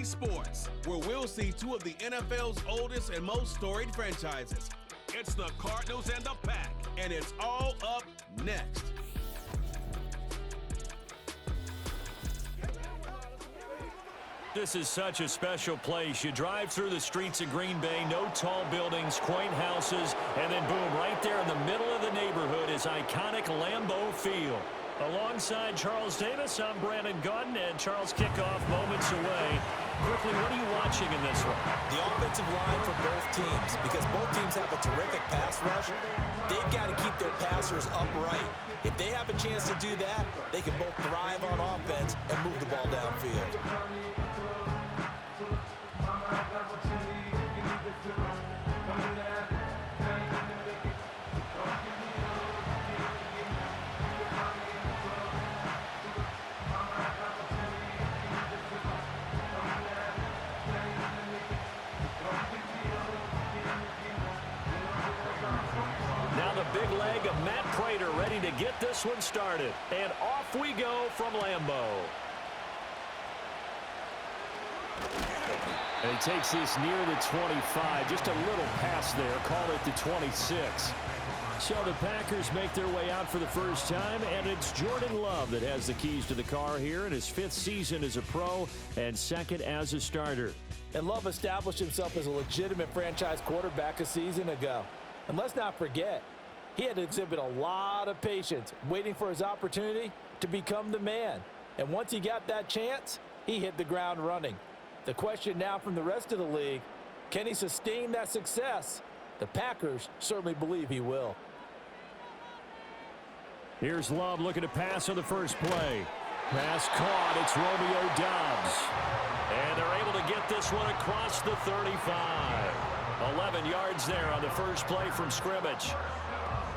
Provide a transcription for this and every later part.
Sports, where we'll see two of the NFL's oldest and most storied franchises. It's the Cardinals and the Pack, and it's all up next. This is such a special place. You drive through the streets of Green Bay, no tall buildings, quaint houses, and then boom, right there in the middle of the neighborhood is iconic Lambeau Field. Alongside Charles Davis, I'm Brandon Gaudin, and Charles kickoff moments away. Quickly, what are you watching in this one? The offensive line for both teams, because both teams have a terrific pass rush. They've got to keep their passers upright. If they have a chance to do that, they can both thrive on offense and move the ball downfield. Big leg of Matt Prater ready to get this one started. And off we go from Lambeau. And he takes this near the 25. Just a little pass there. Call it the 26. So the Packers make their way out for the first time, and it's Jordan Love that has the keys to the car here in his 5th season as a pro and 2nd as a starter. And Love established himself as a legitimate franchise quarterback a season ago. And let's not forget, he had to exhibit a lot of patience, waiting for his opportunity to become the man. And once he got that chance, he hit the ground running. The question now from the rest of the league, can he sustain that success? The Packers certainly believe he will. Here's Love looking to pass on the first play. Pass caught. It's Romeo Doubs. And they're able to get this one across the 35. 11 yards there on the first play from scrimmage.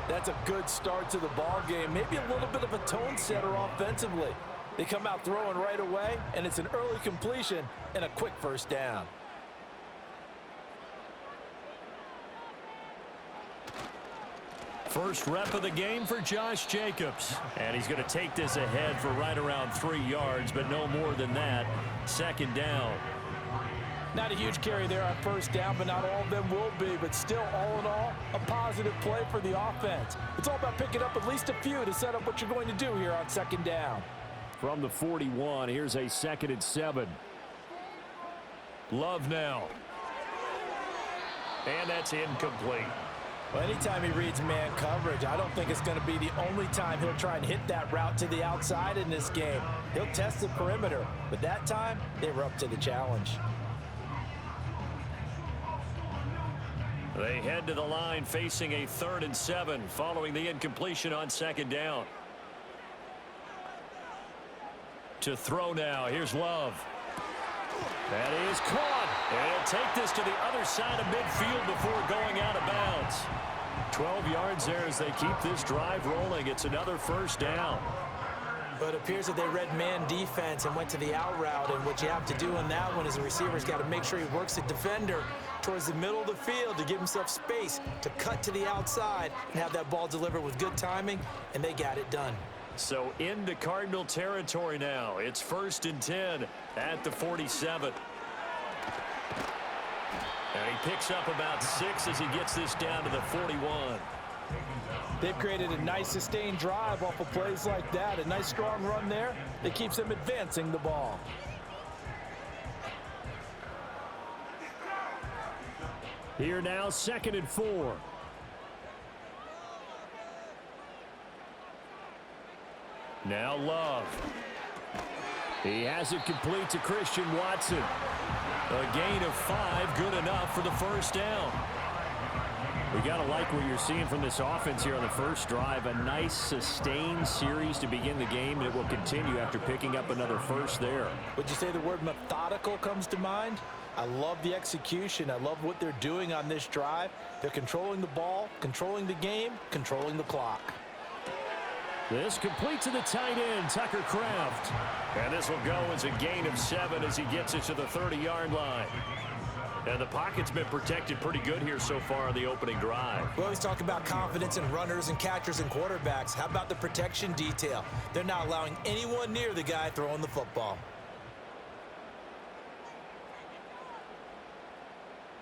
That's a good start to the ball game. Maybe a little bit of a tone setter offensively. They come out throwing right away, and it's an early completion and a quick first down. First rep of the game for Josh Jacobs. And he's going to take this ahead for right around 3 yards, but no more than that. 2nd down. Not a huge carry there on first down, but not all of them will be. But still, all in all, a positive play for the offense. It's all about picking up at least a few to set up what you're going to do here on 2nd down. From the 41, here's a 2nd and 7. Love now. And that's incomplete. Well, anytime he reads man coverage, I don't think it's going to be the only time he'll try and hit that route to the outside in this game. He'll test the perimeter, but that time, they were up to the challenge. They head to the line facing a 3rd and 7 following the incompletion on 2nd down. To throw now. Here's Love. That is caught. And he'll take this to the other side of midfield before going out of bounds. 12 yards there as they keep this drive rolling. It's another first down. But it appears that they read man defense and went to the out route. And what you have to do on that one is the receiver's got to make sure he works the defender towards the middle of the field to give himself space to cut to the outside and have that ball delivered with good timing, and they got it done. So into Cardinal territory now. It's 1st and 10 at the 47. And he picks up about 6 as he gets this down to the 41. They've created a nice sustained drive off of plays like that. A nice strong run there that keeps them advancing the ball. Here now, 2nd and 4. Now Love. He has it complete to Christian Watson. A gain of 5, good enough for the first down. We got to like what you're seeing from this offense here on the first drive. A nice sustained series to begin the game, and it will continue after picking up another first there. Would you say the word methodical comes to mind? I love the execution. I love what they're doing on this drive. They're controlling the ball, controlling the game, controlling the clock. This complete to the tight end, Tucker Kraft. And this will go as a gain of 7 as he gets it to the 30-yard line. And the pocket's been protected pretty good here so far on the opening drive. We always talk about confidence in runners and catchers and quarterbacks. How about the protection detail? They're not allowing anyone near the guy throwing the football.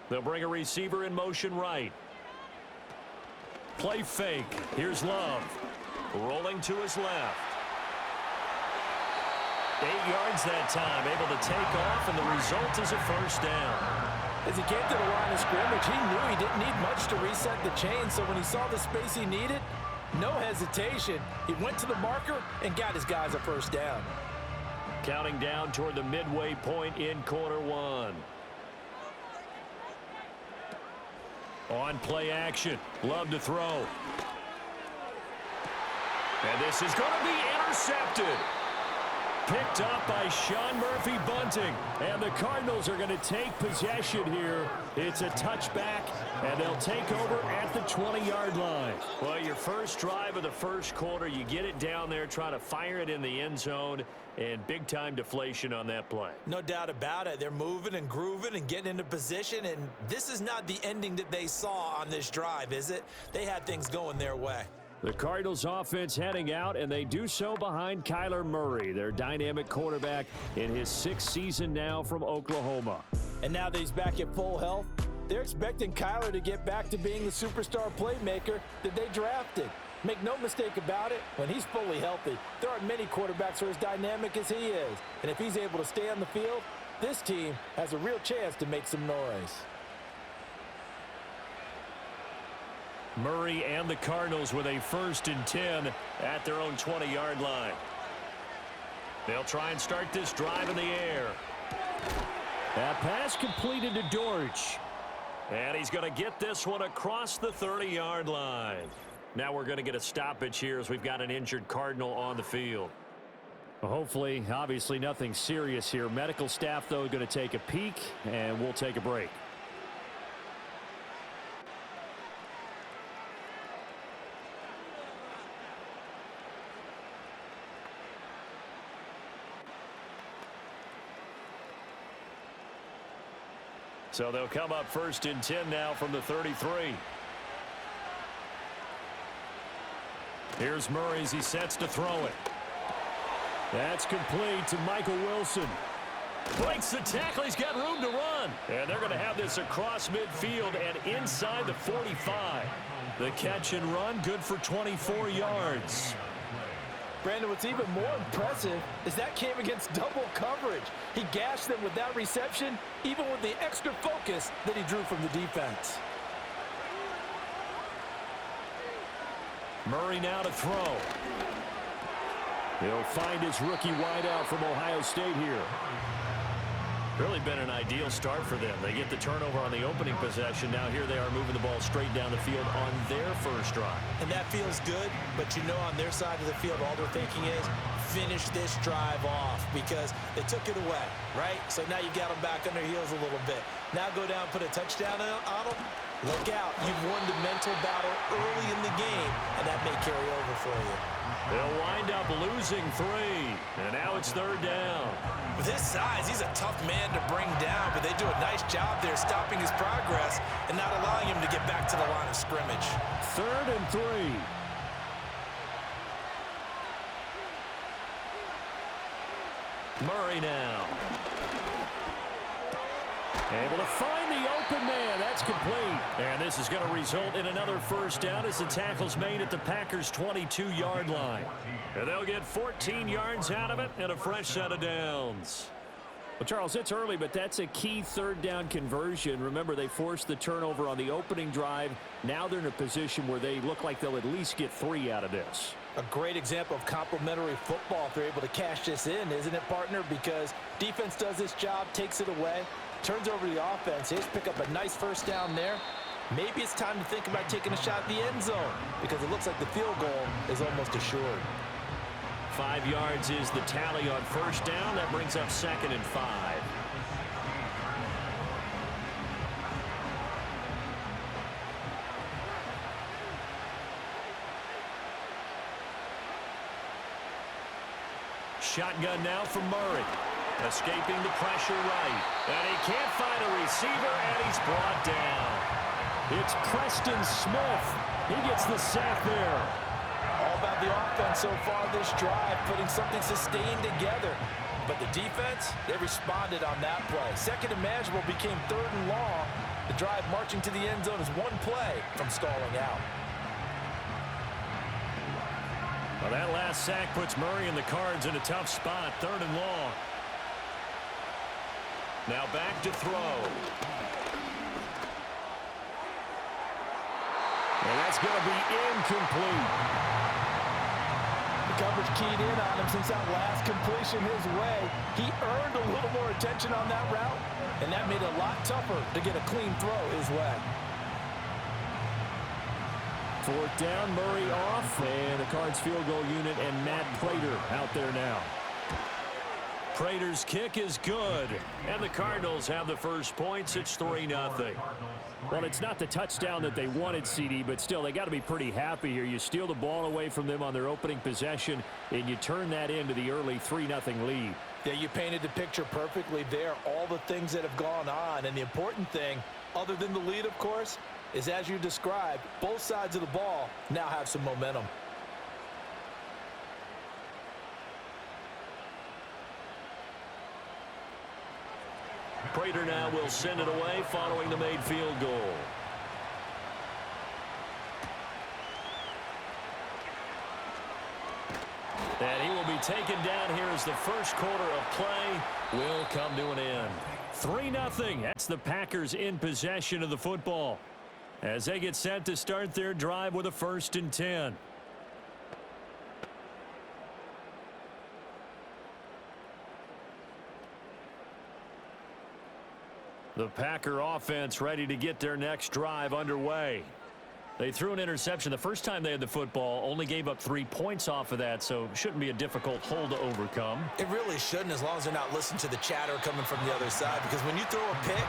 They'll bring a receiver in motion right. Play fake. Here's Love. Rolling to his left. 8 yards that time, able to take off, and the result is a first down. As he came to the line of scrimmage, he knew he didn't need much to reset the chain, so when he saw the space he needed, no hesitation. He went to the marker and got his guys a first down. Counting down toward the midway point in quarter one. On play action. Love to throw. And this is going to be intercepted. Picked up by Sean Murphy-Bunting. And the Cardinals are going to take possession here. It's a touchback, and they'll take over at the 20-yard line. Well, your first drive of the first quarter, you get it down there, try to fire it in the end zone, and big-time deflation on that play. No doubt about it. They're moving and grooving and getting into position, and this is not the ending that they saw on this drive, is it? They had things going their way. The Cardinals offense heading out, and they do so behind Kyler Murray, their dynamic quarterback in his 6th season now from Oklahoma. And now that he's back at full health, they're expecting Kyler to get back to being the superstar playmaker that they drafted. Make no mistake about it, when he's fully healthy, there aren't many quarterbacks who are as dynamic as he is. And if he's able to stay on the field, this team has a real chance to make some noise. Murray and the Cardinals with a 1st and 10 at their own 20-yard line. They'll try and start this drive in the air. That pass completed to Dortch. And he's going to get this one across the 30-yard line. Now we're going to get a stoppage here as we've got an injured Cardinal on the field. Well, hopefully, obviously nothing serious here. Medical staff, though, going to take a peek, and we'll take a break. So they'll come up 1st and 10 now from the 33. Here's Murray as he sets to throw it. That's complete to Michael Wilson. Breaks the tackle. He's got room to run. And they're going to have this across midfield and inside the 45. The catch and run, good for 24 yards. Brandon, what's even more impressive is that came against double coverage. He gashed them with that reception, even with the extra focus that he drew from the defense. Murray now to throw. He'll find his rookie wideout from Ohio State here. Really been an ideal start for them. They get the turnover on the opening possession. Now here they are moving the ball straight down the field on their first drive. And that feels good, but you know on their side of the field all they're thinking is finish this drive off because they took it away, right? So now you got them back on their heels a little bit. Now go down and put a touchdown on them. Look out. You've won the mental battle early in the game, and that may carry over for you. They'll wind up losing 3, and now it's 3rd down. With his size, he's a tough man to bring down, but they do a nice job there stopping his progress and not allowing him to get back to the line of scrimmage. 3rd and 3. Murray now. Able to find the open man. That's complete. And this is going to result in another first down as the tackle's made at the Packers' 22-yard line. And they'll get 14 yards out of it and a fresh set of downs. Well, Charles, it's early, but that's a key 3rd down conversion. Remember, they forced the turnover on the opening drive. Now they're in a position where they look like they'll at least get 3 out of this. A great example of complementary football if they're able to cash this in, isn't it, partner? Because defense does this job, takes it away, turns over the offense. Here's pick up a nice first down there. Maybe it's time to think about taking a shot at the end zone because it looks like the field goal is almost assured. 5 yards is the tally on first down. That brings up 2nd and 5. Shotgun now from Murray. Escaping the pressure right. And he can't find a receiver, and he's brought down. It's Preston Smith. He gets the sack there. All about the offense so far this drive, putting something sustained together. But the defense, they responded on that play. 2nd and manageable became 3rd and long. The drive marching to the end zone is one play from stalling out. Well, that last sack puts Murray and the Cards in a tough spot, 3rd and long. Now back to throw. And that's going to be incomplete. The coverage keyed in on him since that last completion his way. He earned a little more attention on that route, and that made it a lot tougher to get a clean throw his way. 4th down, Murray off, and the Cards field goal unit and Matt Prater out there now. Prater's kick is good, and the Cardinals have the first points. It's 3-0. Well, it's not the touchdown that they wanted, CD, but still, they got to be pretty happy here. You steal the ball away from them on their opening possession, and you turn that into the early 3-0 lead. Yeah, you painted the picture perfectly there, all the things that have gone on, and the important thing, other than the lead, of course, is as you described, both sides of the ball now have some momentum. Prater now will send it away following the made field goal. And he will be taken down here as the first quarter of play will come to an end. 3-0. That's the Packers in possession of the football as they get set to start their drive with a 1st and 10. The Packer offense ready to get their next drive underway. They threw an interception the first time they had the football, only gave up 3 points off of that, so shouldn't be a difficult hole to overcome. It really shouldn't, as long as they're not listening to the chatter coming from the other side, because when you throw a pick,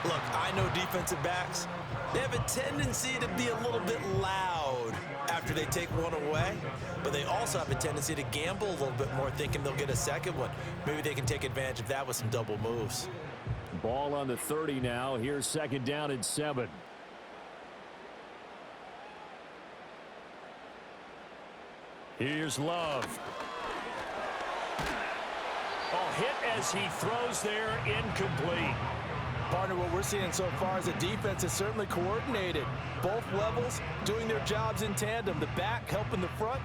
look, I know defensive backs, they have a tendency to be a little bit loud after they take one away, but they also have a tendency to gamble a little bit more, thinking they'll get a second one. Maybe they can take advantage of that with some double moves. Ball on the 30 now. Here's 2nd down and 7. Here's Love. Oh, hit as he throws there, incomplete. Partner, what we're seeing so far is the defense is certainly coordinated. Both levels doing their jobs in tandem. The back helping the front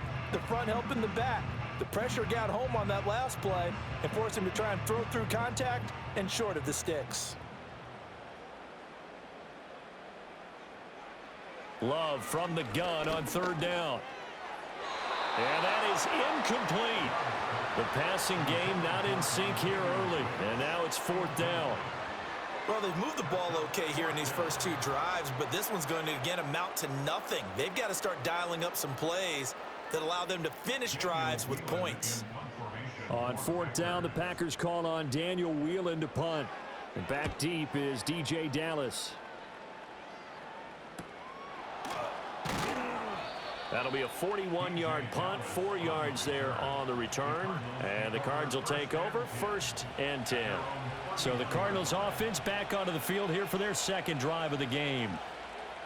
helping the back. The pressure got home on that last play and forced him to try and throw through contact and short of the sticks. Love from the gun on 3rd down. And that is incomplete. The passing game not in sync here early. And now it's 4th down. Well, they've moved the ball okay here in these first 2 drives, but this one's going to, again, amount to nothing. They've got to start dialing up some plays that allow them to finish drives with points. On 4th down, the Packers call on Daniel Whelan to punt. And back deep is DJ Dallas. That'll be a 41-yard punt, 4 yards there on the return. And the Cards will take over, 1st and 10. So the Cardinals offense back onto the field here for their 2nd drive of the game.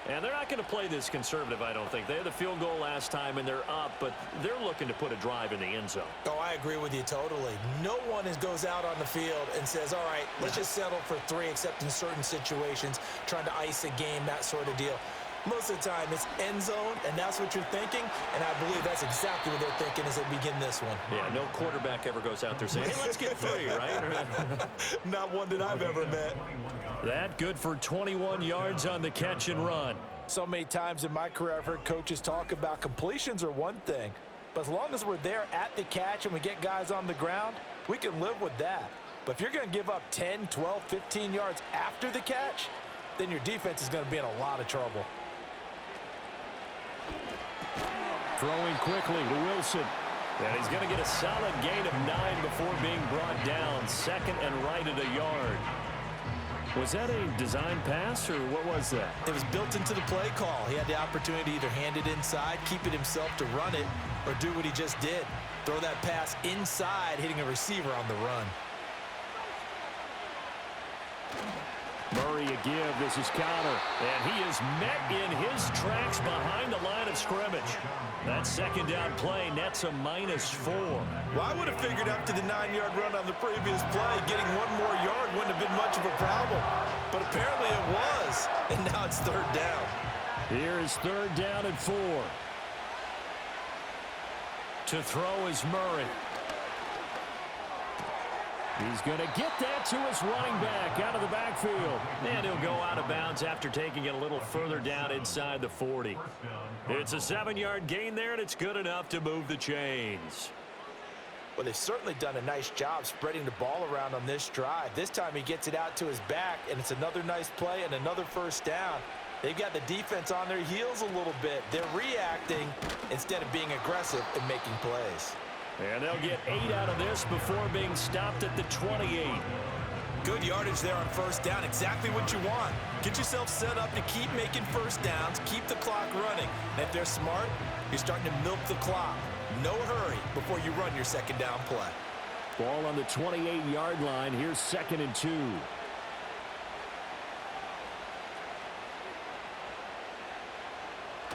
And they're not going to play this conservative, I don't think. They had the field goal last time, and they're up, but they're looking to put a drive in the end zone. Oh, I agree with you totally. No one goes out on the field and says, all right, let's just settle for 3, except in certain situations, trying to ice a game, that sort of deal. Most of the time, it's end zone, and that's what you're thinking, and I believe that's exactly what they're thinking as they begin this one. Yeah, no quarterback ever goes out there saying, hey, let's get 3, right? Not one that I've ever met. That good for 21 yards on the catch and run. So many times in my career, I've heard coaches talk about completions are one thing, but as long as we're there at the catch and we get guys on the ground, we can live with that. But if you're going to give up 10, 12, 15 yards after the catch, then your defense is going to be in a lot of trouble. Throwing quickly to Wilson. And he's going to get a solid gain of 9 before being brought down. 2nd and right at a yard. Was that a design pass, or what was that? It was built into the play call. He had the opportunity to either hand it inside, keep it himself to run it, or do what he just did. Throw that pass inside, hitting a receiver on the run. Murray a give. This is counter. And he is met in his tracks behind the line of scrimmage. That 2nd down play nets a -4. Well, I would have figured after the 9-yard run on the previous play, getting 1 more yard wouldn't have been much of a problem. but apparently it was. And now it's third down. Here is third down and 4. To throw is Murray. He's going to get that to his running back out of the backfield. And he'll go out of bounds after taking it a little further down inside the 40. It's a 7-yard gain there, and it's good enough to move the chains. Well, they've certainly done a nice job spreading the ball around on this drive. This time he gets it out to his back, and it's another nice play and another first down. They've got the defense on their heels a little bit. They're reacting instead of being aggressive and making plays. And they'll get 8 out of this before being stopped at the 28. Good yardage there on first down. Exactly what you want. Get yourself set up to keep making first downs, keep the clock running. And if they're smart, you're starting to milk the clock. No hurry before you run your second down play. Ball on the 28-yard line. Here's 2nd and 2.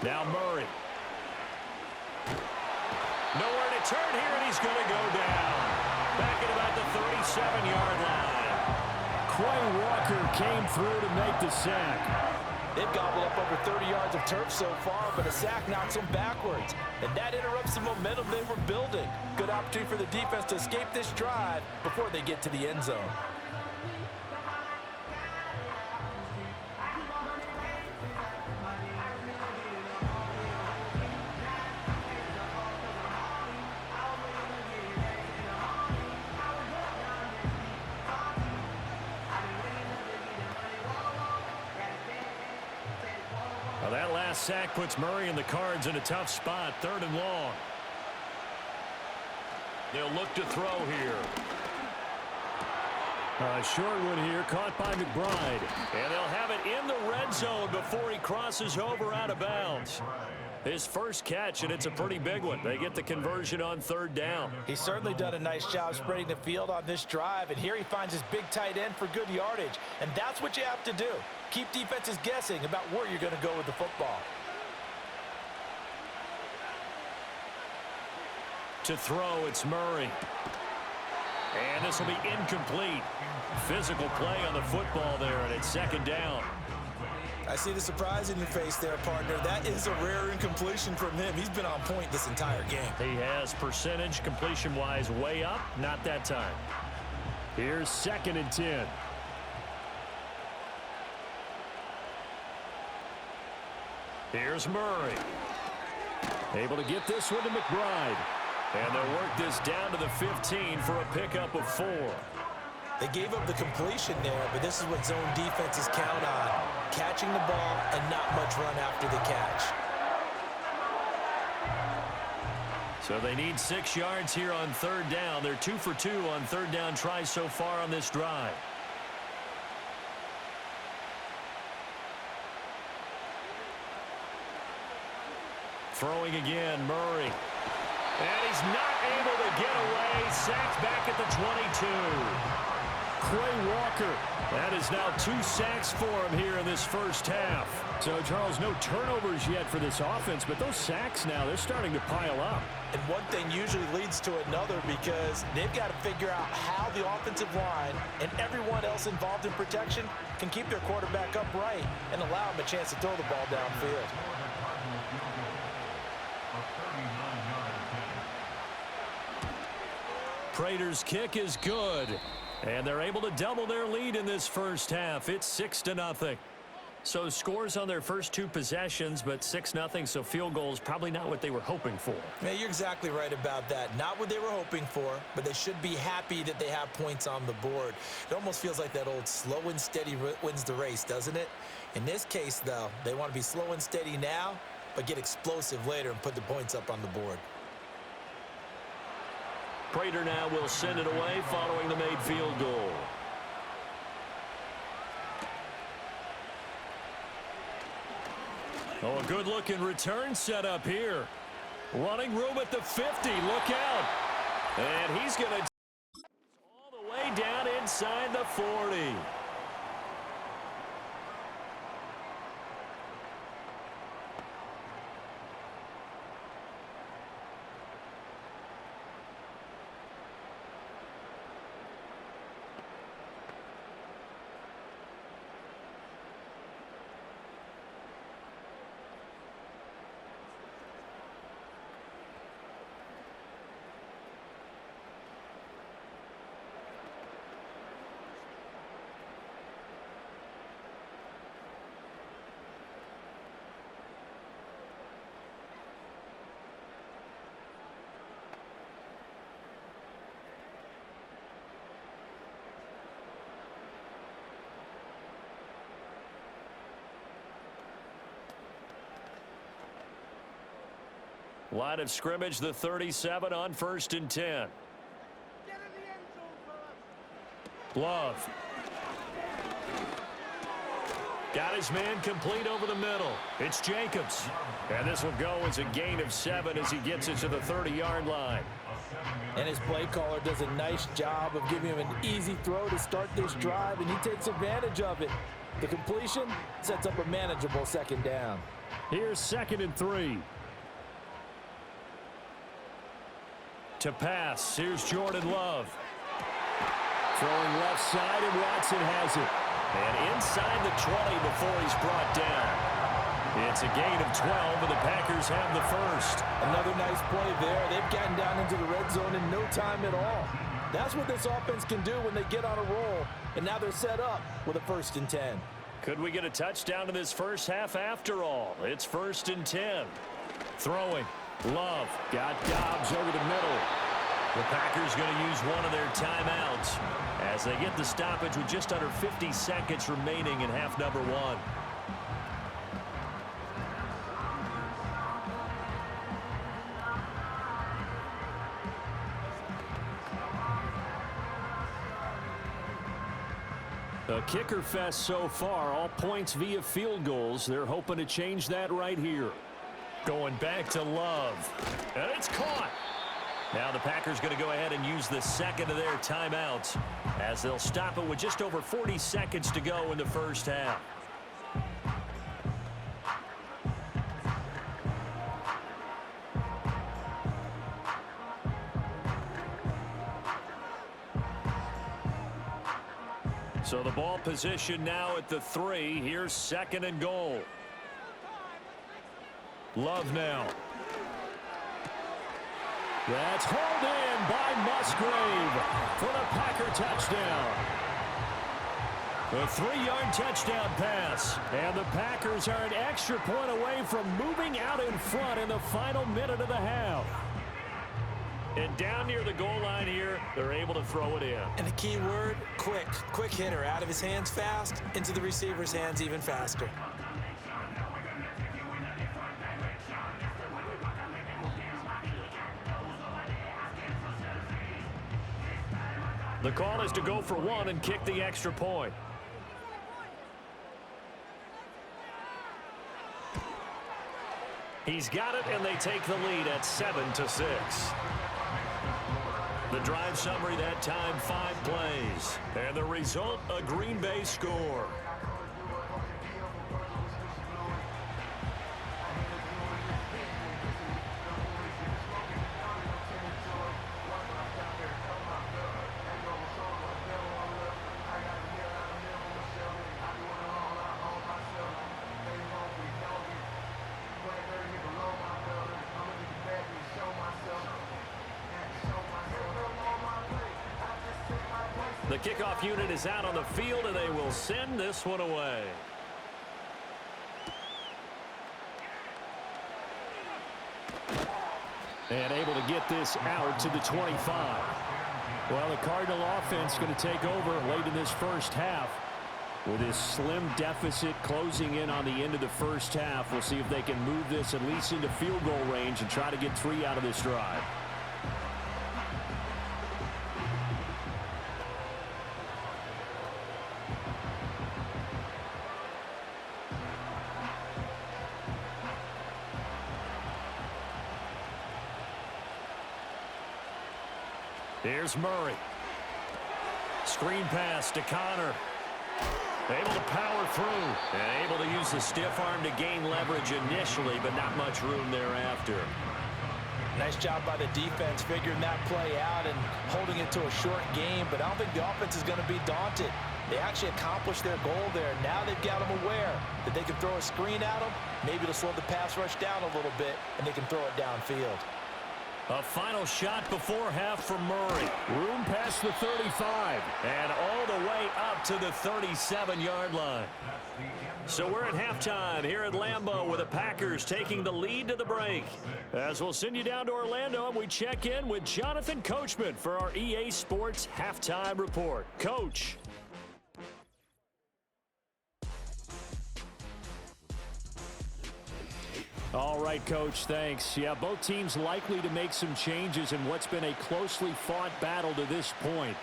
Now Murray. Nowhere to turn here, and he's going to go down. Back at about the 37-yard line. Quay Walker came through to make the sack. They've gobbled up over 30 yards of turf so far, but a sack knocks them backwards. And that interrupts the momentum they were building. Good opportunity for the defense to escape this drive before they get to the end zone. That last sack puts Murray and the Cards in a tough spot, 3rd and long. They'll look to throw here. A short one here, caught by McBride. And they'll have it in the red zone before he crosses over out of bounds. His first catch, and it's a pretty big one. They get the conversion on 3rd down. He's certainly done a nice job spreading the field on this drive, and here he finds his big tight end for good yardage. And that's what you have to do. Keep defenses guessing about where you're going to go with the football. To throw, it's Murray. And this will be incomplete. Physical play on the football there, and it's 2nd down. I see the surprise in your face there, partner. That is a rare incompletion from him. He's been on point this entire game. He has percentage completion-wise way up. Not that time. Here's 2nd and 10. Here's Murray. Able to get this one to McBride. And they'll work this down to the 15 for a pickup of 4. They gave up the completion there, but this is what zone defenses count on. Catching the ball and not much run after the catch. So they need 6 yards here on 3rd down. They're 2 for 2 on 3rd down tries so far on this drive. Throwing again, Murray. And he's not able to get away. Sacked back at the 22. Quay Walker. That is now 2 sacks for him here in this first half. So, Charles, no turnovers yet for this offense, but those sacks now, they're starting to pile up. And one thing usually leads to another because they've got to figure out how the offensive line and everyone else involved in protection can keep their quarterback upright and allow him a chance to throw the ball downfield. Prater's kick is good. And they're able to double their lead in this first half. It's 6-0. So scores on their first 2 possessions, but 6-0, so field goals probably not what they were hoping for. Yeah, you're exactly right about that. Not what they were hoping for, but they should be happy that they have points on the board. It almost feels like that old slow and steady wins the race, doesn't it? In this case, though, they want to be slow and steady now, but get explosive later and put the points up on the board. Prater now will send it away following the made field goal. Oh, a good-looking return set up here. Running room at the 50. Look out. And he's going to all the way down inside the 40. Line of scrimmage, the 37 on 1st and 10. Love. Got his man complete over the middle. It's Jacobs. And this will go as a gain of 7 as he gets it to the 30-yard line. And his play caller does a nice job of giving him an easy throw to start this drive, and he takes advantage of it. The completion sets up a manageable 2nd down. Here's 2nd and 3. To pass, here's Jordan Love. Throwing left side, and Watson has it. And inside the 20 before he's brought down. It's a gain of 12, and the Packers have the first. Another nice play there. They've gotten down into the red zone in no time at all. That's what this offense can do when they get on a roll, and now they're set up with a 1st and 10. Could we get a touchdown in this first half after all? It's 1st and 10. Throwing. Love got Dobbs over the middle. The Packers going to use one of their timeouts as they get the stoppage with just under 50 seconds remaining in half number 1. A kicker fest so far, all points via field goals. They're hoping to change that right here. Going back to Love. And it's caught. Now the Packers going to go ahead and use the 2nd of their timeouts as they'll stop it with just over 40 seconds to go in the first half. So the ball position now at the 3. Here's 2nd and goal. Love now. That's hauled in by Musgrave for the Packer touchdown. A 3-yard touchdown pass. And the Packers are an extra point away from moving out in front in the final minute of the half. And down near the goal line here, they're able to throw it in. And the key word, quick. Quick hitter. Out of his hands fast, into the receiver's hands even faster. The call is to go for 1 and kick the extra point. He's got it, and they take the lead at 7-6. The drive summary that time, 5 plays. And the result, a Green Bay score. The kickoff unit is out on the field, and they will send this one away. And able to get this out to the 25. Well, the Cardinal offense going to take over late in this first half. With this slim deficit closing in on the end of the first half, we'll see if they can move this at least into field goal range and try to get 3 out of this drive. Here's Murray. Screen pass to Connor. Able to power through. And able to use the stiff arm to gain leverage initially, but not much room thereafter. Nice job by the defense figuring that play out and holding it to a short game, but I don't think the offense is going to be daunted. They actually accomplished their goal there. Now they've got them aware that they can throw a screen at them, maybe to slow the pass rush down a little bit, and they can throw it downfield. A final shot before half for Murray. Room past the 35 and all the way up to the 37-yard line. So we're at halftime here at Lambeau with the Packers taking the lead to the break. As we'll send you down to Orlando and we check in with Jonathan Coachman for our EA Sports Halftime Report. Coach. All right, Coach, thanks. Yeah, both teams likely to make some changes in what's been a closely fought battle to this point.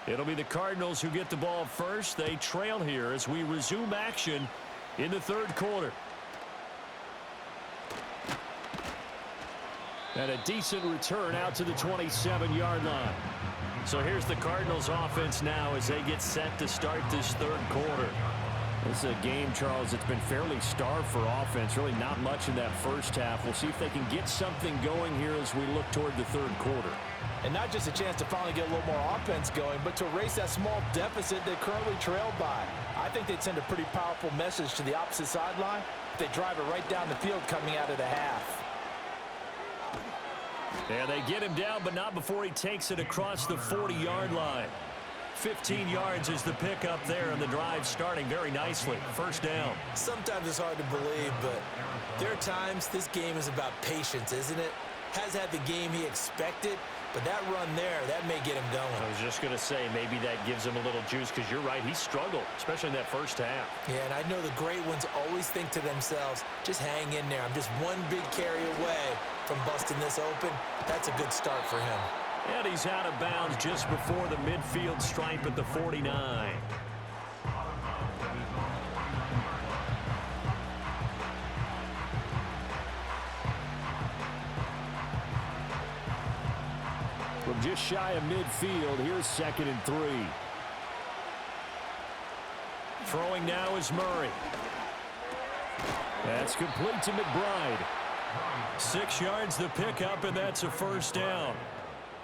It'll be the Cardinals who get the ball first. They trail here as we resume action in the third quarter. And a decent return out to the 27-yard line. So here's the Cardinals offense now as they get set to start this third quarter. This is a game, Charles, that's been fairly starved for offense. Really not much in that first half. We'll see if they can get something going here as we look toward the third quarter. And not just a chance to finally get a little more offense going, but to erase that small deficit they currently trailed by. I think they'd send a pretty powerful message to the opposite sideline if they drive it right down the field coming out of the half. And they get him down, but not before he takes it across the 40-yard line. 15 yards is the pickup there, and the drive starting very nicely. First down. Sometimes it's hard to believe, but there are times this game is about patience, isn't it? Has had the game he expected, but that run there, that may get him going. I was just going to say, maybe that gives him a little juice, because you're right, he struggled, especially in that first half. Yeah, and I know the great ones always think to themselves, just hang in there. I'm just one big carry away from busting this open. That's a good start for him. And he's out of bounds just before the midfield stripe at the 49. From just shy of midfield, here's 2nd and 3. Throwing now is Murray. That's complete to McBride. 6 yards the pickup, and that's a first down.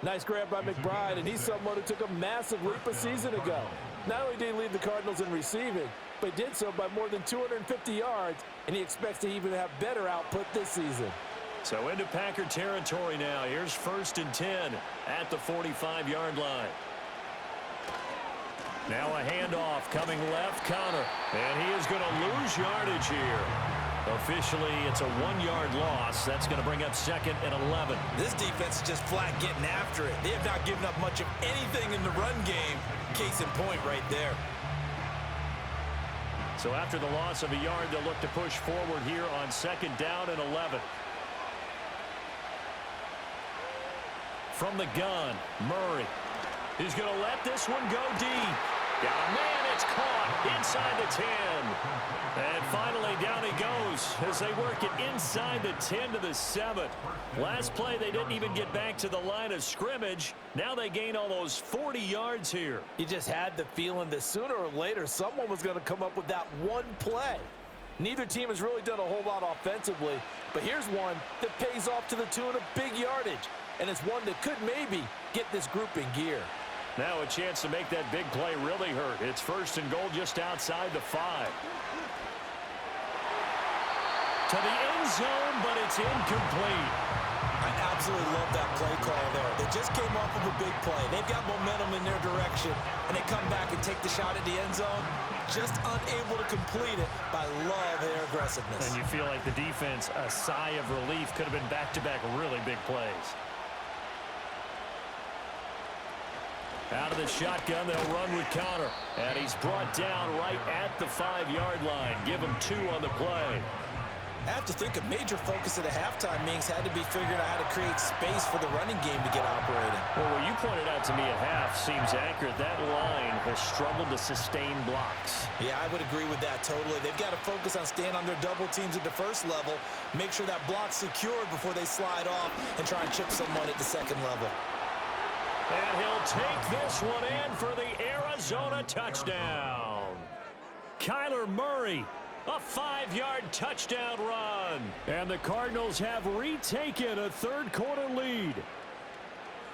Nice grab by McBride, and he's someone who took a massive leap a season ago. Not only did he lead the Cardinals in receiving, but he did so by more than 250 yards, and he expects to even have better output this season. So into Packer territory now. Here's 1st and 10 at the 45-yard line. Now a handoff coming left, Connor. And he is going to lose yardage here. Officially, it's a 1-yard loss. That's going to bring up 2nd and 11. This defense is just flat getting after it. They have not given up much of anything in the run game. Case in point right there. So after the loss of a yard, they'll look to push forward here on 2nd down and 11. From the gun, Murray. He's going to let this one go deep. Got a man, it's caught inside the 10. And finally, down he goes as they work it inside the 10 to the 7. Last play, they didn't even get back to the line of scrimmage. Now they gain almost 40 yards here. You just had the feeling that sooner or later someone was going to come up with that one play. Neither team has really done a whole lot offensively, but here's one that pays off to the tune of big yardage. And it's one that could maybe get this group in gear. Now a chance to make that big play really hurt. It's 1st and goal just outside the 5. To the end zone, but it's incomplete. I absolutely love that play call there. They just came off of a big play. They've got momentum in their direction, and they come back and take the shot at the end zone, just unable to complete it. But I love their aggressiveness. And you feel like the defense, a sigh of relief, could have been back-to-back really big plays. Out of the shotgun, they'll run with Connor. And he's brought down right at the 5-yard line. Give him 2 on the play. I have to think a major focus of the halftime meetings had to be figuring out how to create space for the running game to get operating. Well, what you pointed out to me at half seems accurate. That line has struggled to sustain blocks. Yeah, I would agree with that totally. They've got to focus on staying on their double teams at the first level, make sure that block's secured before they slide off and try and chip someone at the second level. And he'll take this one in for the Arizona touchdown. Kyler Murray, a 5-yard touchdown run. And the Cardinals have retaken a third-quarter lead.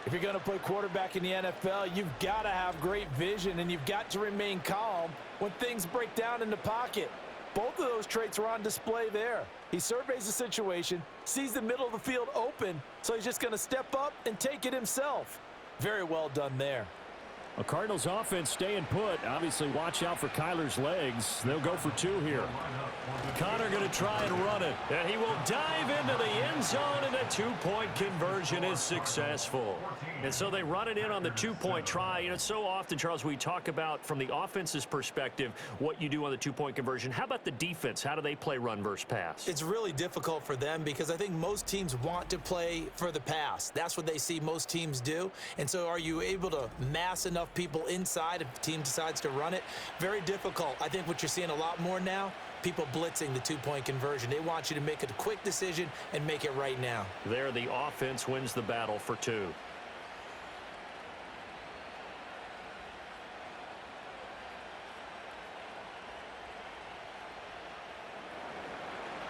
If you're going to play quarterback in the NFL, you've got to have great vision, and you've got to remain calm when things break down in the pocket. Both of those traits are on display there. He surveys the situation, sees the middle of the field open, so he's just going to step up and take it himself. Very well done there. A Cardinals offense staying put. Obviously, watch out for Kyler's legs. They'll go for two here. Connor going to try and run it. And he will dive into the end zone, and a two-point conversion is successful. And so they run it in on the two-point try. You know, so often, Charles, we talk about from the offense's perspective what you do on the two-point conversion. How about the defense? How do they play run versus pass? It's really difficult for them because I think most teams want to play for the pass. That's what they see most teams do. And so are you able to mass enough people inside if the team decides to run it? Very difficult. I think what you're seeing a lot more now, people blitzing the two-point conversion. They want you to make a quick decision and make it right now. There, the offense wins the battle for two.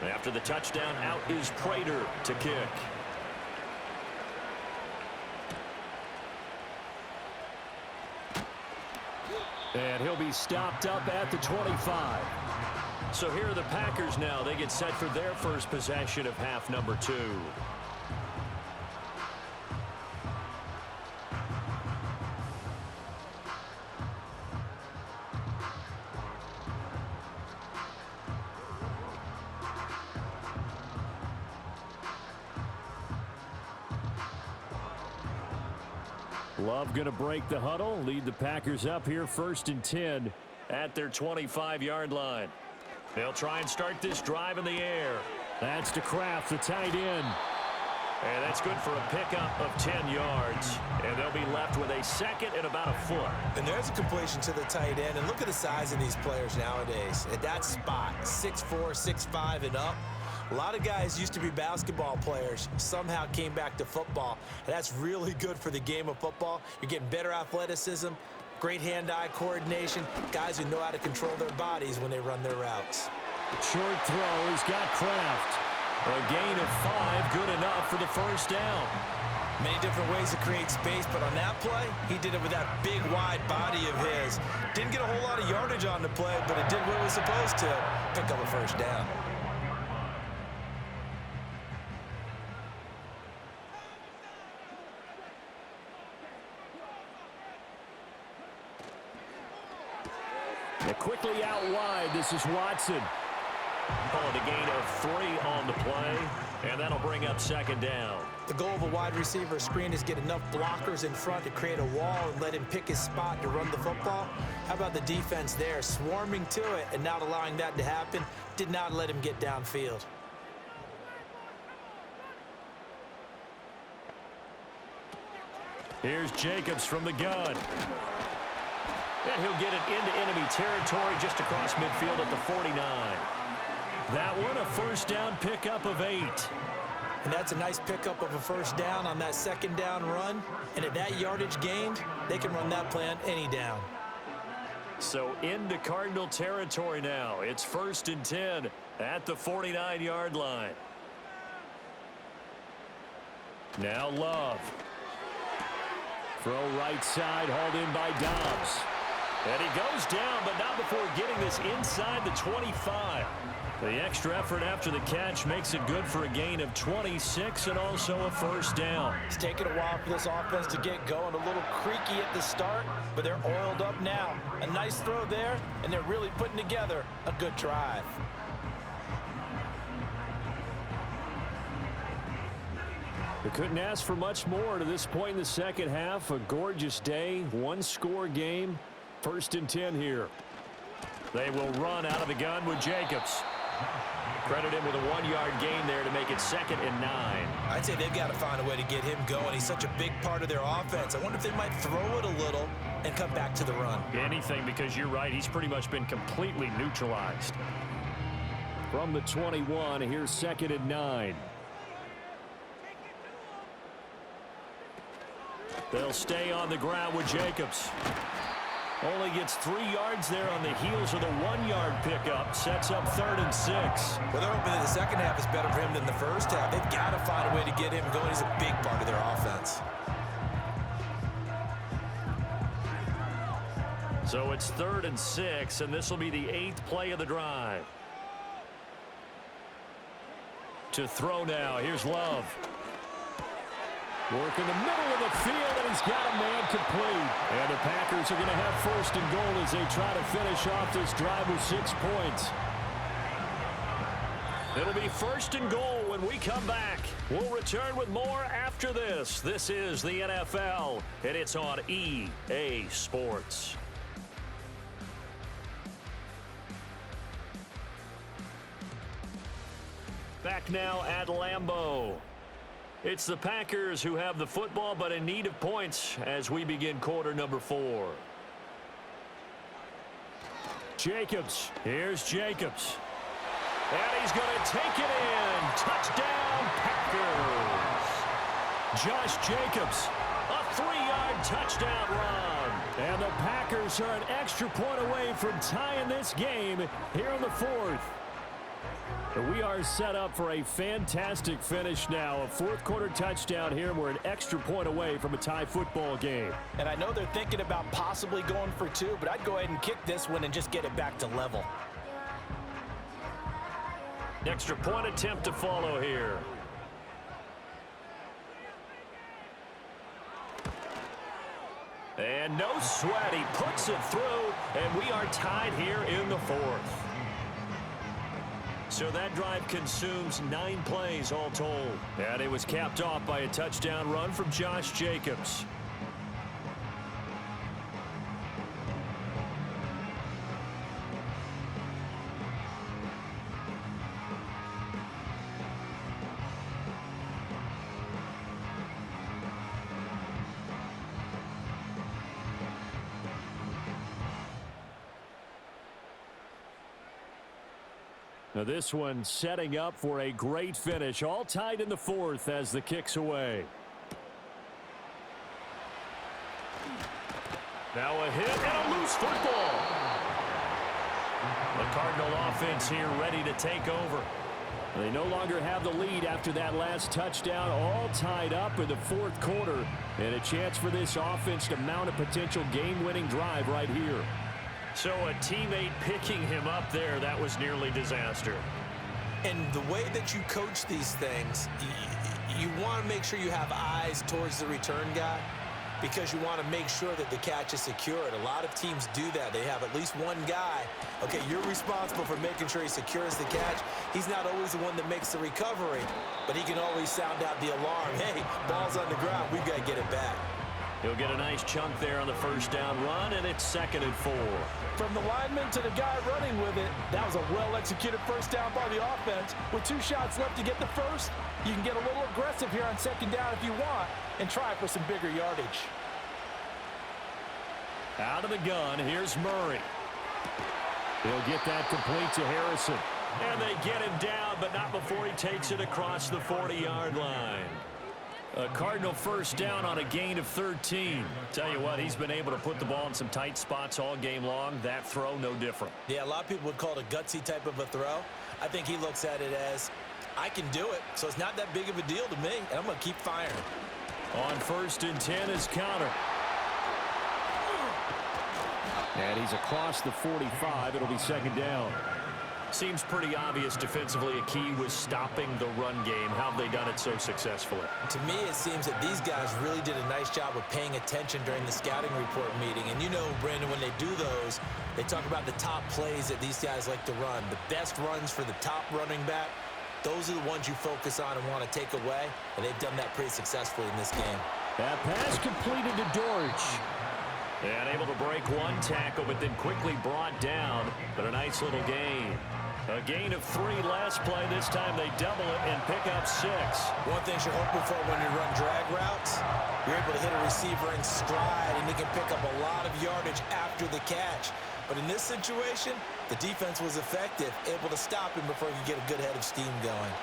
After the touchdown, out is Prater to kick. And he'll be stopped up at the 25. So here are the Packers now. They get set for their first possession of half number 2. Love going to break the huddle, lead the Packers up here 1st and 10 at their 25-yard line. They'll try and start this drive in the air. That's to Kraft, the tight end. And that's good for a pickup of 10 yards. And they'll be left with a second and about a foot. And there's a completion to the tight end. And look at the size of these players nowadays. At that spot, 6'4", 6'5", and up. A lot of guys used to be basketball players, somehow came back to football, and that's really good for the game of football. You're getting better athleticism, great hand-eye coordination, guys who know how to control their bodies when they run their routes. Short throw, he's got Kraft. A gain of 5, good enough for the first down. Many different ways to create space, but on that play, he did it with that big, wide body of his. Didn't get a whole lot of yardage on the play, but it did what it was supposed to, pick up a first down. Quickly out wide, this is Watson. Call it a gain of 3 on the play, and that'll bring up second down. The goal of a wide receiver screen is get enough blockers in front to create a wall and let him pick his spot to run the football. How about the defense there, swarming to it and not allowing that to happen? Did not let him get downfield. Here's Jacobs from the gun. And he'll get it into enemy territory just across midfield at the 49. That one, a first down pickup of 8. And that's a nice pickup of a first down on that second down run. And at that yardage gained, they can run that play on any down. So into Cardinal territory now. It's 1st and 10 at the 49-yard line. Now Love. Throw right side, hauled in by Dobbs. And he goes down, but not before getting this inside the 25. The extra effort after the catch makes it good for a gain of 26 and also a first down. It's taken a while for this offense to get going. A little creaky at the start, but they're oiled up now. A nice throw there, and they're really putting together a good drive. They couldn't ask for much more to this point in the second half. A gorgeous day, one-score game. 1st and 10 here. They will run out of the gun with Jacobs. Credit him with a 1-yard gain there to make it 2nd and 9. I'd say they've got to find a way to get him going. He's such a big part of their offense. I wonder if they might throw it a little and come back to the run. Anything, because you're right. He's pretty much been completely neutralized. From the 21, here's 2nd and 9. They'll stay on the ground with Jacobs. Only gets 3 yards there on the heels of the 1-yard pickup. Sets up 3rd and 6. Well, they're hoping that the second half is better for him than the first half. They've got to find a way to get him going. He's a big part of their offense. So it's 3rd and 6, and this will be the 8th play of the drive. To throw now, here's Love. Work in the middle of the field, and he's got a man complete. And the Packers are going to have first and goal as they try to finish off this drive with 6 points. It'll be first and goal when we come back. We'll return with more after this. This is the NFL, and it's on EA Sports. Back now at Lambeau. It's the Packers who have the football, but in need of points as we begin quarter number 4. Jacobs. Here's Jacobs. And he's going to take it in. Touchdown, Packers. Josh Jacobs, a 3-yard touchdown run. And the Packers are an extra point away from tying this game here in the 4th. We are set up for a fantastic finish now. A fourth-quarter touchdown here. We're an extra point away from a tie football game. And I know they're thinking about possibly going for 2, but I'd go ahead and kick this one and just get it back to level. Extra point attempt to follow here. And no sweat. He puts it through, and we are tied here in the 4th. So that drive consumes 9 plays all told. And it was capped off by a touchdown run from Josh Jacobs. Now this one setting up for a great finish. All tied in the 4th as the kick's away. Now a hit and a loose football. The Cardinal offense here ready to take over. They no longer have the lead after that last touchdown. All tied up in the 4th quarter. And a chance for this offense to mount a potential game-winning drive right here. So a teammate picking him up there, that was nearly disaster. And the way that you coach these things, you want to make sure you have eyes towards the return guy because you want to make sure that the catch is secured. A lot of teams do that. They have at least one guy. Okay, you're responsible for making sure he secures the catch. He's not always the one that makes the recovery, but he can always sound out the alarm. Hey, ball's on the ground. We've got to get it back. He'll get a nice chunk there on the first down run, and it's 2nd and 4. From the lineman to the guy running with it, that was a well-executed first down by the offense. With 2 shots left to get the first, you can get a little aggressive here on 2nd down if you want and try for some bigger yardage. Out of the gun, here's Murray. He'll get that complete to Harrison. And they get him down, but not before he takes it across the 40-yard line. A Cardinal first down on a gain of 13. Tell you what, he's been able to put the ball in some tight spots all game long. That throw, no different. Yeah, a lot of people would call it a gutsy type of a throw. I think he looks at it as, I can do it, so it's not that big of a deal to me, and I'm going to keep firing. On 1st and 10 is counter. And he's across the 45. It'll be 2nd down. Seems pretty obvious defensively a key was stopping the run game. How have they done it so successfully? To me, it seems that these guys really did a nice job of paying attention during the scouting report meeting. And you know, Brandon, when they do those, they talk about the top plays that these guys like to run. The best runs for the top running back, those are the ones you focus on and want to take away. And they've done that pretty successfully in this game. That pass completed to Dortch. And able to break one tackle, but then quickly brought down. But a nice little gain. A gain of 3 last play. This time they double it and pick up 6. One thing you're hoping for when you run drag routes, you're able to hit a receiver in stride, and he can pick up a lot of yardage after the catch. But in this situation, the defense was effective, able to stop him before he could get a good head of steam going.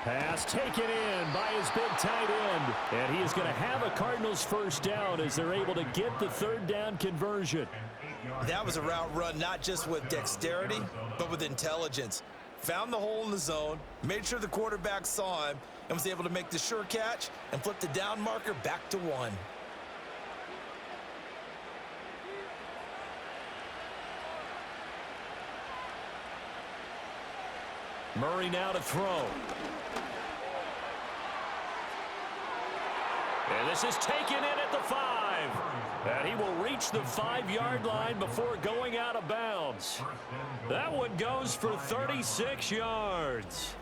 Pass taken in by his big tight end. And he is going to have a Cardinals first down as they're able to get the 3rd down conversion. That was a route run not just with dexterity, but with intelligence. Found the hole in the zone, made sure the quarterback saw him, and was able to make the sure catch and flip the down marker back to 1. Murray now to throw. And this is taken in at the 5. And he will reach the 5-yard line before going out of bounds. That one goes for 36 yards.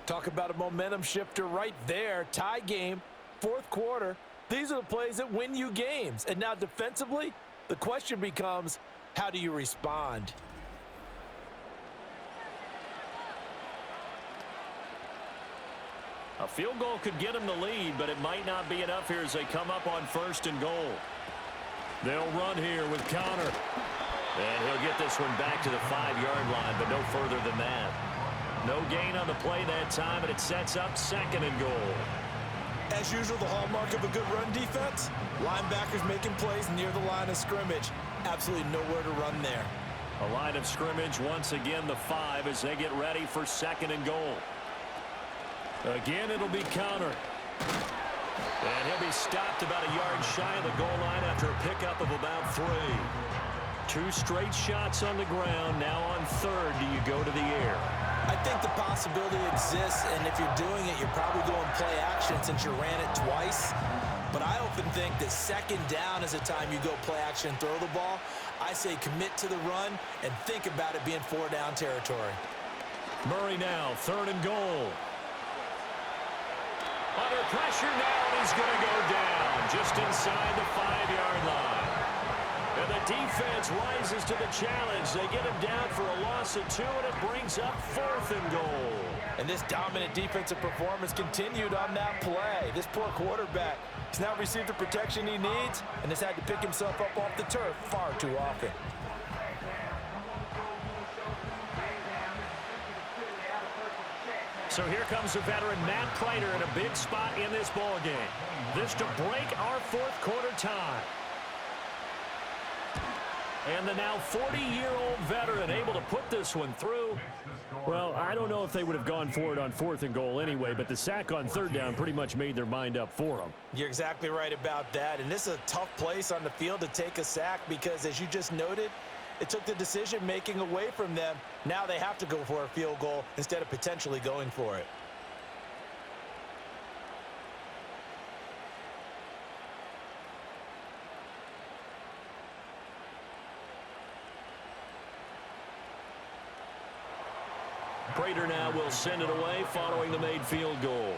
Talk about a momentum shifter right there. Tie game, fourth quarter. These are the plays that win you games. And now defensively, the question becomes, how do you respond? A field goal could get him the lead, but it might not be enough here as they come up on 1st and goal. They'll run here with Connor. And he'll get this one back to the 5-yard line, but no further than that. No gain on the play that time, and it sets up 2nd and goal. As usual, the hallmark of a good run defense, linebackers making plays near the line of scrimmage. Absolutely nowhere to run there. A line of scrimmage, once again the 5 as they get ready for 2nd and goal. Again, it'll be Connor. And he'll be stopped about a yard shy of the goal line after a pickup of about 3. 2 straight shots on the ground. Now on 3rd, do you go to the air? I think the possibility exists, and if you're doing it, you're probably going play action since you ran it twice. But I often think that 2nd down is the time you go play action, throw the ball. I say commit to the run and think about it being 4-down territory. Murray now, 3rd and goal. Under pressure now, and he's going to go down just inside the 5-yard line. And the defense rises to the challenge. They get him down for a loss of 2, and it brings up 4th and goal. And this dominant defensive performance continued on that play. This poor quarterback has now received the protection he needs and has had to pick himself up off the turf far too often. So here comes the veteran Matt Prater in a big spot in this ball game. This to break our 4th quarter tie. And the now 40-year-old veteran able to put this one through. Well, I don't know if they would have gone for it on 4th and goal anyway, but the sack on 3rd down pretty much made their mind up for them. You're exactly right about that. And this is a tough place on the field to take a sack because, as you just noted, it took the decision-making away from them. Now they have to go for a field goal instead of potentially going for it. Prater now will send it away following the made field goal.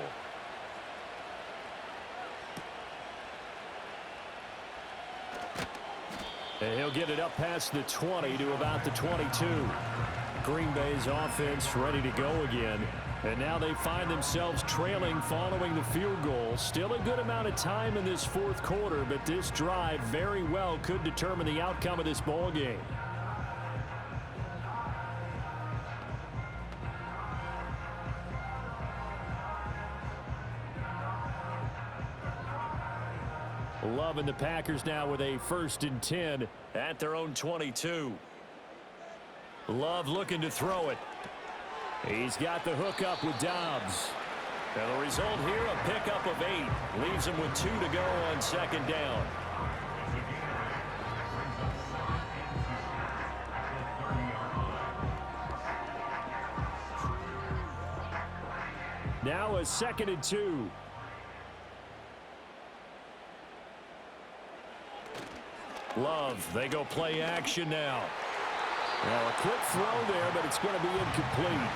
And he'll get it up past the 20 to about the 22. Green Bay's offense ready to go again. And now they find themselves trailing following the field goal. Still a good amount of time in this 4th quarter, but this drive very well could determine the outcome of this ball game. Love and the Packers now with a 1st and 10 at their own 22. Love looking to throw it. He's got the hook up with Dobbs. And the result here, a pickup of 8. Leaves him with 2 to go on 2nd down. Now a 2nd and 2. Love, they go play action now. Now a quick throw there, but it's going to be incomplete.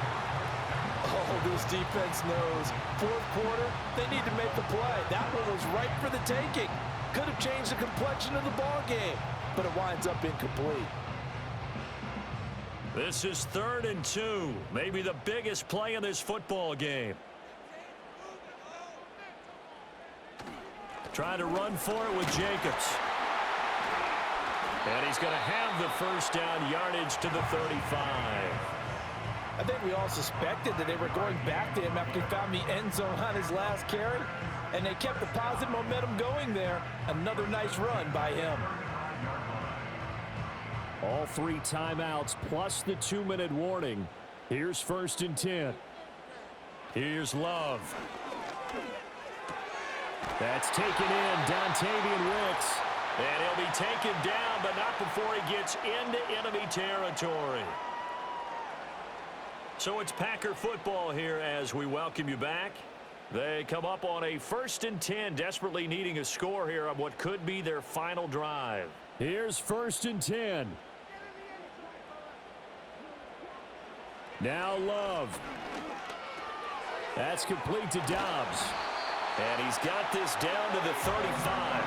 Oh, this defense knows. 4th quarter, they need to make the play. That one was right for the taking. Could have changed the complexion of the ball game, but it winds up incomplete. This is 3rd and 2. Maybe the biggest play in this football game. Trying to run for it with Jacobs. And he's going to have the 1st down, yardage to the 35. I think we all suspected that they were going back to him after he found the end zone on his last carry, and they kept the positive momentum going there. Another nice run by him. All 3 timeouts plus the 2-minute warning. Here's 1st and 10. Here's Love. That's taken in, Dontavian Wicks. And he'll be taken down, but not before he gets into enemy territory. So it's Packer football here as we welcome you back. They come up on a 1st and 10, desperately needing a score here on what could be their final drive. Here's 1st and 10. Now Love. That's complete to Dobbs. And he's got this down to the 35.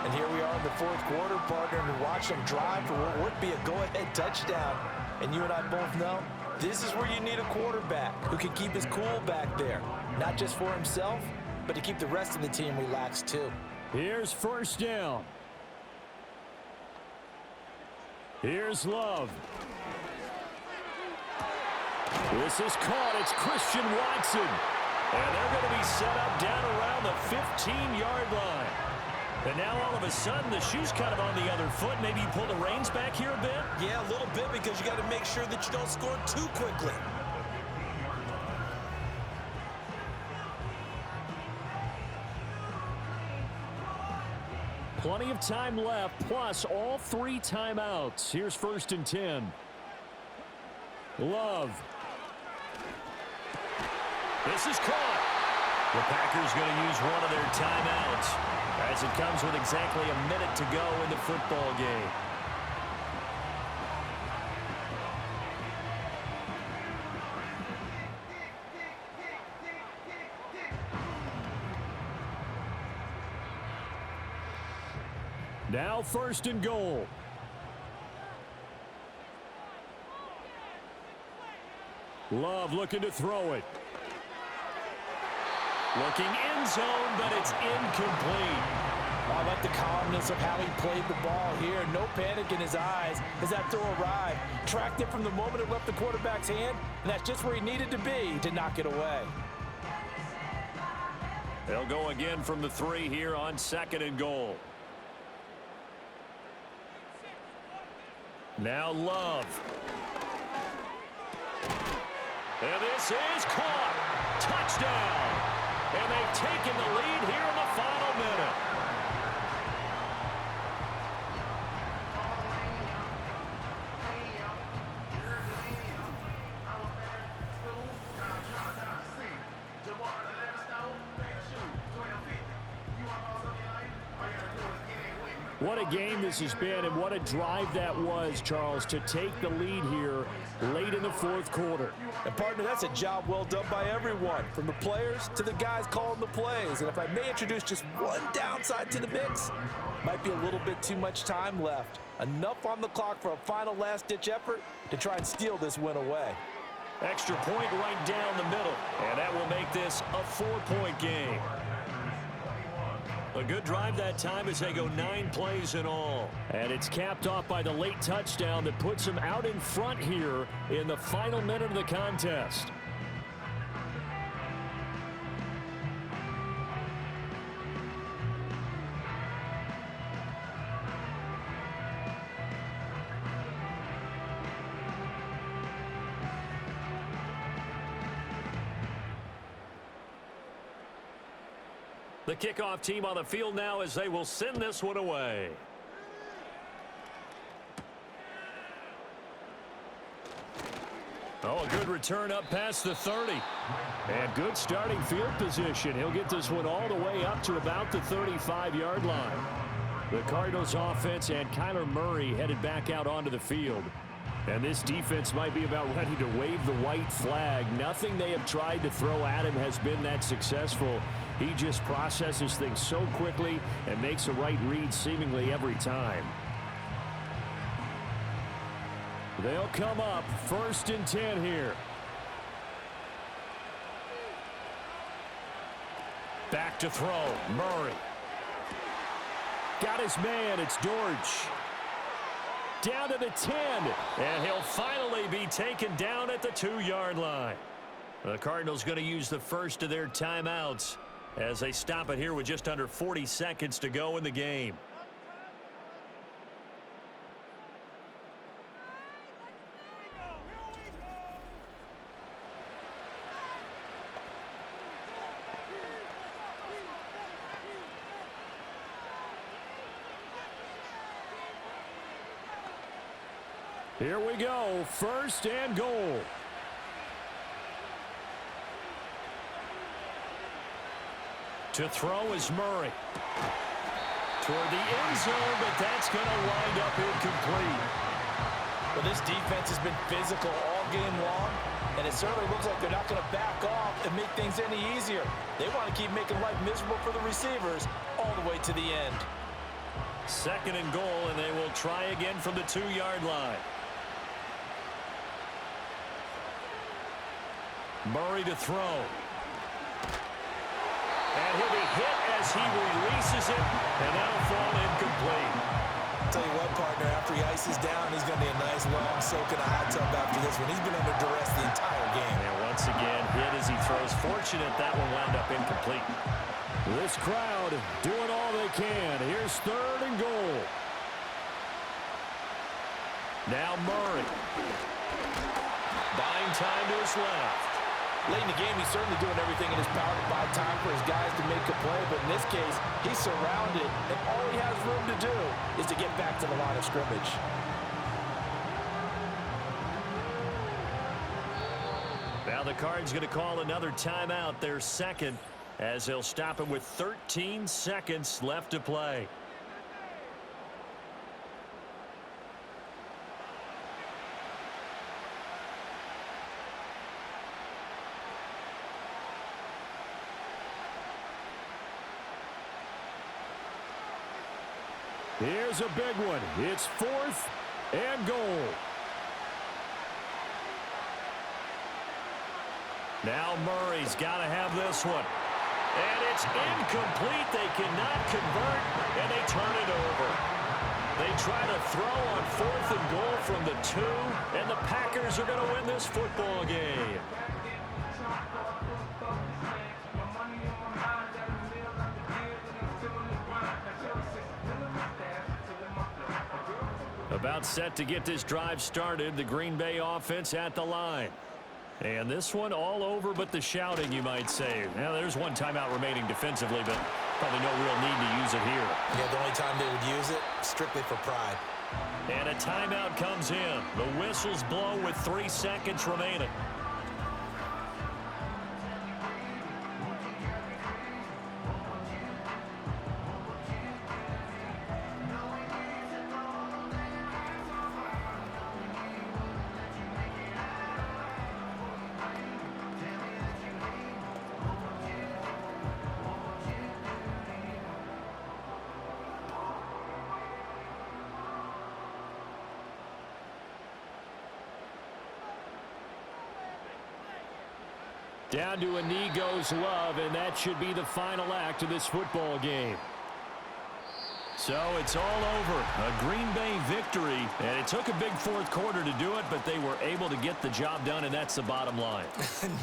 And here we are in the 4th quarter, partner, and watch them drive for what would be a go-ahead touchdown. And you and I both know this is where you need a quarterback who can keep his cool back there. Not just for himself, but to keep the rest of the team relaxed too. Here's 1st down. Here's Love. This is caught. It's Christian Watson. And they're going to be set up down around the 15-yard line. And now all of a sudden the shoe's kind of on the other foot. Maybe you pull the reins back here a bit? Yeah, a little bit, because you got to make sure that you don't score too quickly. Plenty of time left, plus all 3 timeouts. Here's 1st and 10. Love. This is caught. The Packers going to use one of their timeouts as it comes with exactly a minute to go in the football game. Now 1st and goal. Love looking to throw it. Looking end zone, but it's incomplete. I like the calmness of how he played the ball here. No panic in his eyes as that throw arrived. Tracked it from the moment it left the quarterback's hand, and that's just where he needed to be to knock it away. They'll go again from the 3 here on 2nd and goal. Now Love. And this is caught. Touchdown. And they've taken the lead here in the final minute. What a game this has been, and what a drive that was, Charles, to take the lead here late in the 4th quarter. And, partner, that's a job well done by everyone, from the players to the guys calling the plays. And if I may introduce just one downside to the mix, might be a little bit too much time left. Enough on the clock for a final last-ditch effort to try and steal this win away. Extra point right down the middle, and that will make this a 4-point game. A good drive that time as they go 9 plays in all. And it's capped off by the late touchdown that puts them out in front here in the final minute of the contest. The kickoff team on the field now as they will send this one away. Oh, a good return up past the 30. And good starting field position. He'll get this one all the way up to about the 35-yard line. The Cardinals offense and Kyler Murray headed back out onto the field. And this defense might be about ready to wave the white flag. Nothing they have tried to throw at him has been that successful. He just processes things so quickly and makes a right read seemingly every time. They'll come up 1st and 10 here. Back to throw. Murray. Got his man. It's Dortch. Down to the 10. And he'll finally be taken down at the 2-yard line. The Cardinals going to use the first of their timeouts as they stop it here with just under 40 seconds to go in the game. Here we go, 1st and goal. To throw is Murray. Toward the end zone, but that's going to wind up incomplete. Well, this defense has been physical all game long, and it certainly looks like they're not going to back off and make things any easier. They want to keep making life miserable for the receivers all the way to the end. 2nd and goal, and they will try again from the 2-yard line. Murray to throw. And he'll be hit as he releases it, and that'll fall incomplete. Tell you what, partner, after he ices down, he's going to be a nice long soak in a hot tub after this one. He's been under duress the entire game. And once again, hit as he throws. Fortunate that one wound up incomplete. This crowd doing all they can. Here's 3rd and goal. Now Murray. Buying time to his left. Late in the game, he's certainly doing everything in his power to buy time for his guys to make a play. But in this case, he's surrounded, and all he has room to do is to get back to the line of scrimmage. Now the Cards going to call another timeout, their 2nd, as they'll stop him with 13 seconds left to play. Here's a big one. It's 4th and goal. Now Murray's got to have this one. And it's incomplete. They cannot convert, and they turn it over. They try to throw on 4th and goal from the 2, and the Packers are going to win this football game. About set to get this drive started, the Green Bay offense at the line. And this one all over but the shouting, you might say. Now, there's one timeout remaining defensively, but probably no real need to use it here. Yeah, the only time they would use it, strictly for pride. And a timeout comes in. The whistles blow with 3 seconds remaining. Down to a knee goes Love, and that should be the final act of this football game. So it's all over. A Green Bay victory, and it took a big 4th quarter to do it, but they were able to get the job done, and that's the bottom line.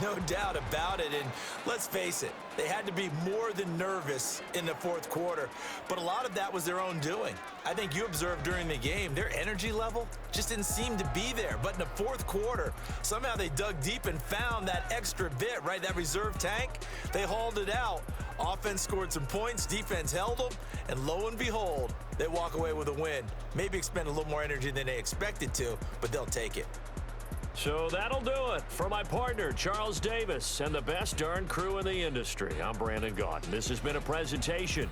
No doubt about it, and let's face it, they had to be more than nervous in the 4th quarter, but a lot of that was their own doing. I think you observed during the game, their energy level just didn't seem to be there, but in the 4th quarter, somehow they dug deep and found that extra bit, right, that reserve tank. They hauled it out. Offense scored some points, defense held them, and lo and behold, they walk away with a win. Maybe expend a little more energy than they expected to, but they'll take it. So that'll do it. For my partner, Charles Davis, and the best darn crew in the industry, I'm Brandon Gaudin. This has been a presentation